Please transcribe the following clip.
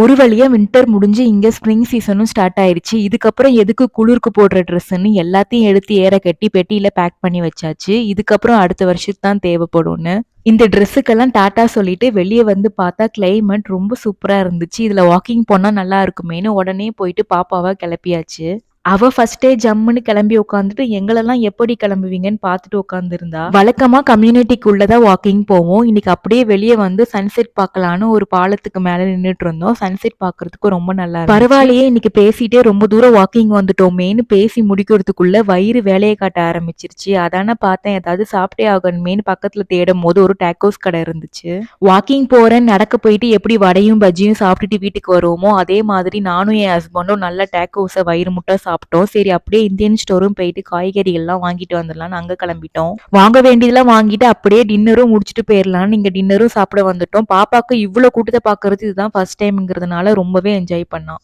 ஒரு வழியா வின்டர் முடிஞ்சு இங்க ஸ்ப்ரிங் சீசனும் ஸ்டார்ட் ஆயிருச்சு. இதுக்கப்புறம் எதுக்கு குளிருக்கு போடுற ட்ரெஸ்ன்னு எல்லாத்தையும் எடுத்து ஏற கட்டி பெட்டியில பேக் பண்ணி வச்சாச்சு. இதுக்கப்புறம் அடுத்த வருஷத்துக்கு தான் தேவைப்படும்னு. இந்த ட்ரெஸ்ஸுக்கெல்லாம் டாட்டா சொல்லிட்டு வெளிய வந்து பார்த்தா கிளைமேட் ரொம்ப சூப்பரா இருந்துச்சு. இதுல வாக்கிங் போனா நல்லா இருக்குமேன்னு உடனே போயிட்டு பாப்பாவ கிளப்பியாச்சு. அவ ஃபர்ஸ்ட்டே ஜம்முன்னு கிளம்பி உட்காந்துட்டு எங்களெல்லாம் எப்படி கிளம்புவீங்கன்னு பார்த்துட்டு உட்காந்துருந்தா. வழக்கமா கம்யூனிட்டிக்குள்ள தான் வாக்கிங் போவோம். இன்னைக்கு அப்படியே வெளிய வந்து சன்செட் பார்க்கலான்னு ஒரு பாலத்துக்கு மேல நின்னுட்டு இருந்தோம். சன்செட் பார்க்கறதுக்கு ரொம்ப நல்லா இருந்துச்சு. பரவாயில்லையே இன்னைக்கு பேசிட்டே ரொம்ப தூரம் வாக்கிங் வந்துட்டோமேன்னு பேசி முடிக்கிறதுக்குள்ள வயிறு வேலையை காட்ட ஆரம்பிச்சிருச்சு. அதான பார்த்தேன் ஏதாவது சாப்பிட்டே ஆகணுமேன்னு பக்கத்துல தேடும் போது ஒரு டேக்கோஸ் கடை இருந்துச்சு. வாக்கிங் போறேன் நடக்க போயிட்டு எப்படி வடையும் பஜ்ஜியும் சாப்பிட்டுட்டு வீட்டுக்கு வருவோமோ அதே மாதிரி நானும் என் ஹஸ்பண்டும் நல்ல டேக்கோஸை வயிறு முட்டை சாப்பிட்டோம். சரி அப்படியே இந்தியன் ஸ்டோரும் போயிட்டு காய்கறிகள் எல்லாம் வாங்கிட்டு வந்துடலாம்னு அங்க கிளம்பிட்டோம். வாங்க வேண்டியதெல்லாம் வாங்கிட்டு அப்படியே டின்னரும் முடிச்சுட்டு போயிடலாம்னு இங்க டின்னரும் சாப்பிட வந்துட்டோம். பாப்பாக்கு இவ்வளவு கூட்டத்தை பாக்குறது இதுதான் ஃபர்ஸ்ட் டைம்ங்கிறதுனால ரொம்பவே என்ஜாய் பண்ணோம்.